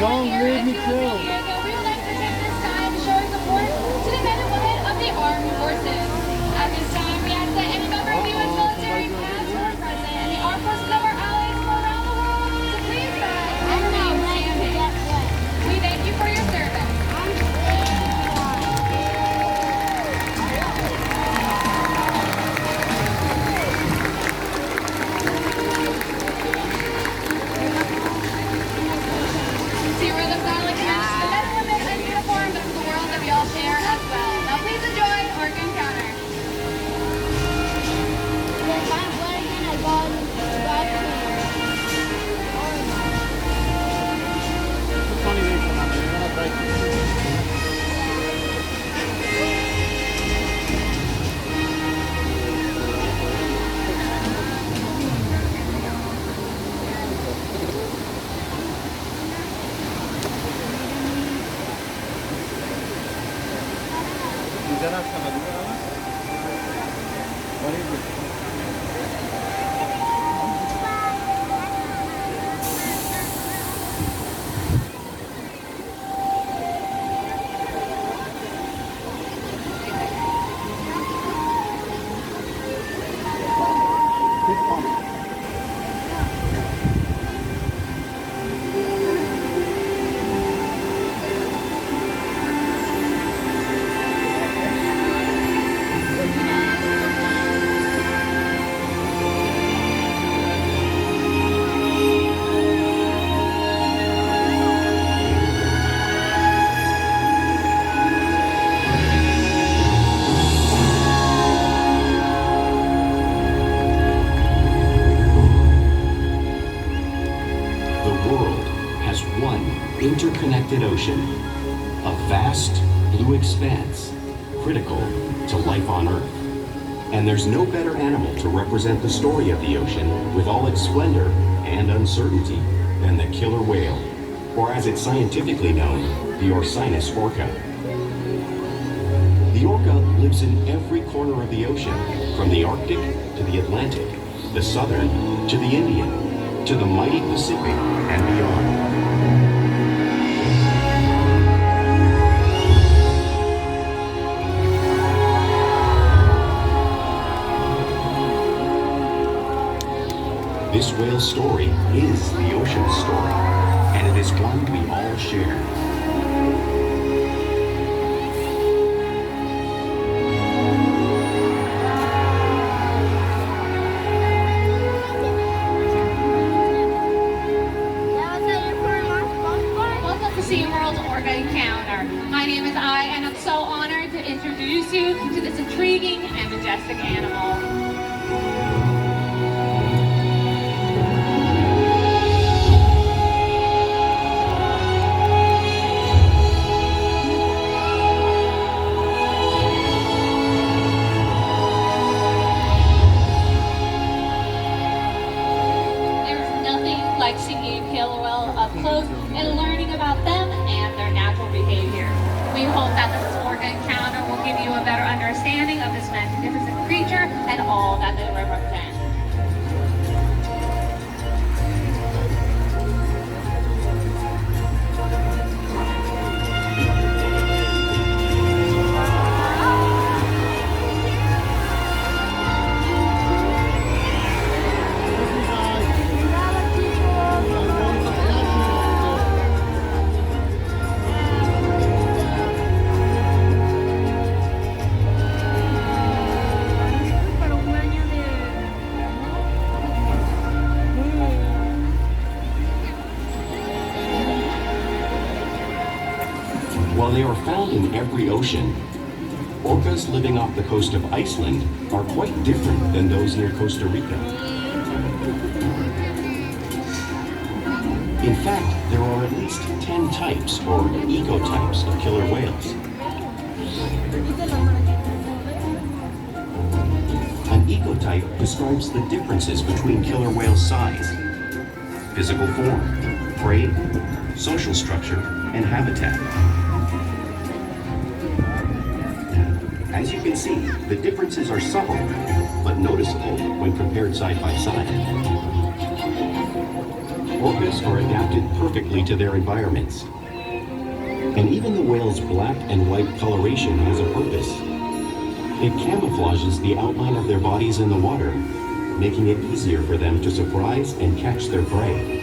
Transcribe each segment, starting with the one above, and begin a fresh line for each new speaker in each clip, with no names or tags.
Long live me too.
We would like to take this time to show our support to the men and women of the armed forces. At this time, we ask that any member of the U.S. military, past or present, and the armed forces of our allies from around the world to please rise and remain standing. We thank you for your service. Zero the silent catch, the men and women in uniform, this is the world that we all share as well. Now please enjoy ORCA Encounter.
Interconnected ocean, a vast blue expanse critical to life on Earth. And there's no better animal to represent the story of the ocean with all its splendor and uncertainty than the killer whale, or as it's scientifically known, the Orcinus orca. The orca lives in every corner of the ocean, from the Arctic to the Atlantic, the Southern to the Indian, to the mighty Pacific and beyond. This whale's story is the ocean's story, and it is one we all share.
Welcome to SeaWorld ORCA Encounter. My name is Ai, and I'm so honored to introduce you to this intriguing and majestic animal. Like seeing a killer whale up close and learning about them and their natural behavior. We hope that this ORCA Encounter will give you a better understanding of this magnificent creature and all that they represent.
While they are found in every ocean, orcas living off the coast of Iceland are quite different than those near Costa Rica. In fact, there are at least 10 types or ecotypes of killer whales. An ecotype describes the differences between killer whale size, physical form, prey, social structure, and habitat. As you can see, the differences are subtle, but noticeable when compared side by side. Orcas are adapted perfectly to their environments. And even the whale's black and white coloration has a purpose. It camouflages the outline of their bodies in the water, making it easier for them to surprise and catch their prey.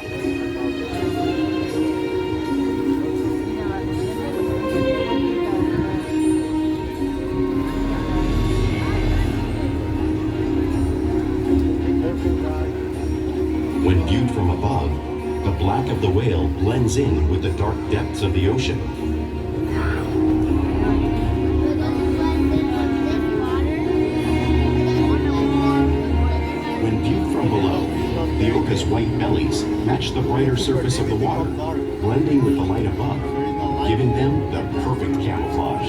When viewed from above, the black of the whale blends in with the dark depths of the ocean. When viewed from below, the orca's white bellies match the brighter surface of the water, blending with the light above, giving them the perfect camouflage.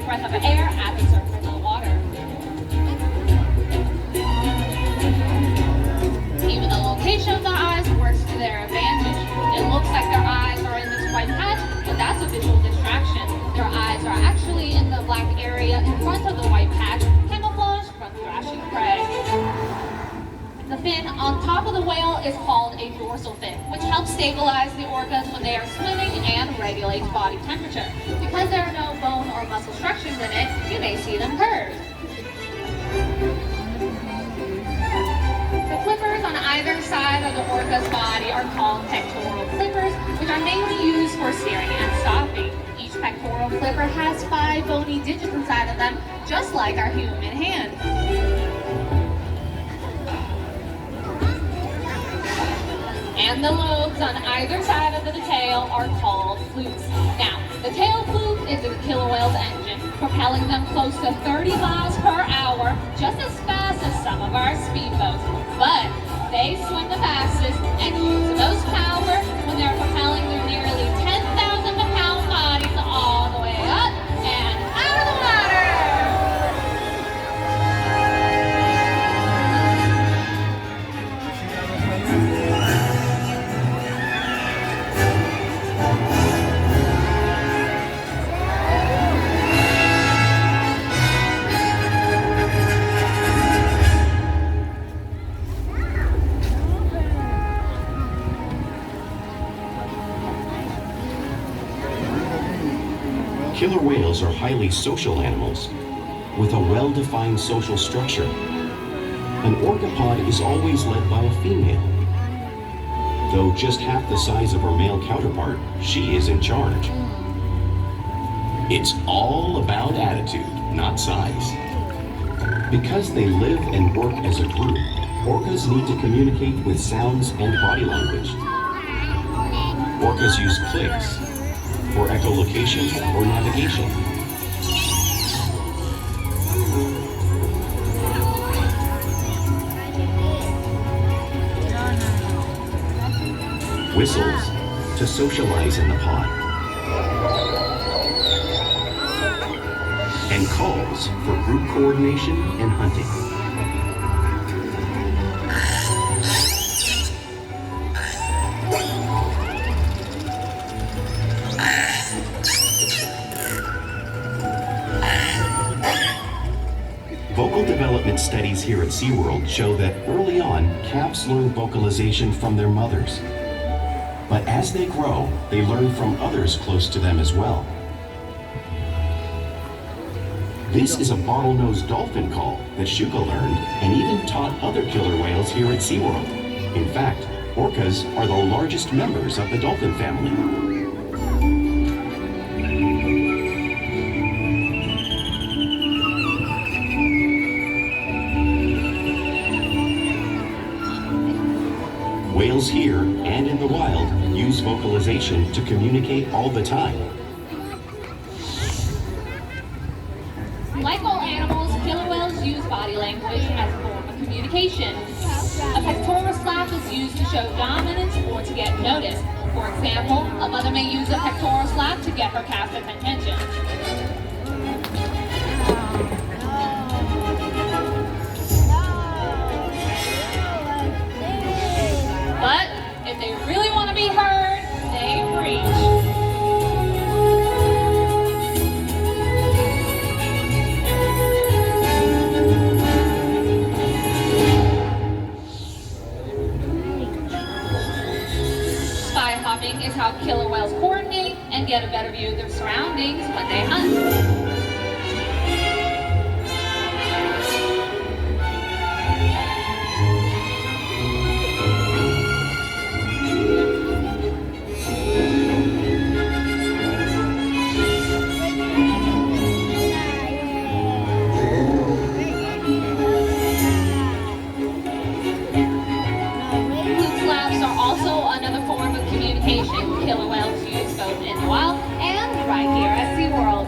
Breath of air at the surface of the water. Even the location of the eyes works to their advantage. It looks like their eyes are in this white patch, but that's a visual distraction. Their eyes are actually in the black area in front of the white patch, camouflaged from thrashing prey. The fin on top of the whale is called a dorsal fin, which helps stabilize the orcas when they are swimming and regulates body temperature. Because there are no bone or muscle structures in it, you may see them curved. The flippers on either side of the orca's body are called pectoral flippers, which are mainly used for steering and stopping. Each pectoral flipper has 5 bony digits inside of them, just like our human hand. And the lobes on either side of the tail are called flukes. Now, the tail fluke is the killer whale's engine, propelling them close to 30 miles per hour, just as fast as some of our speedboats. But they swim the fastest and use the most power when they're propelling their nearly 10,000-pound bodies all the way up and out of the water.
Killer whales are highly social animals with a well-defined social structure. An orca pod is always led by a female. Though just half the size of her male counterpart, she is in charge. It's all about attitude, not size. Because they live and work as a group, orcas need to communicate with sounds and body language. Orcas use clicks for echolocation or navigation. Whistles to socialize in the pod. And calls for group coordination and hunting. Vocal development studies here at SeaWorld show that early on, calves learn vocalization from their mothers. But as they grow, they learn from others close to them as well. This is a bottlenose dolphin call that Shuka learned and even taught other killer whales here at SeaWorld. In fact, orcas are the largest members of the dolphin family. Whales here and in the wild use vocalization to communicate all the time.
Like all animals, killer whales use body language as a form of communication. A pectoral slap is used to show dominance or to get noticed. For example, a mother may use a pectoral slap to get her calf's attention. But if they really want to be heard, they preach. Spy hopping is how killer whales coordinate and get a better view of their surroundings when they hunt. Another form of communication killer whales use both in the wild and right here at SeaWorld.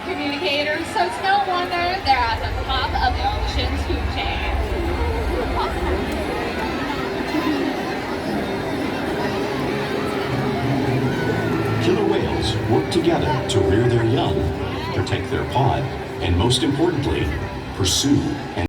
Communicators, so it's no wonder they're at the top of the ocean's food chain.
Killer whales work together to rear their young, protect their pod, and most importantly, pursue and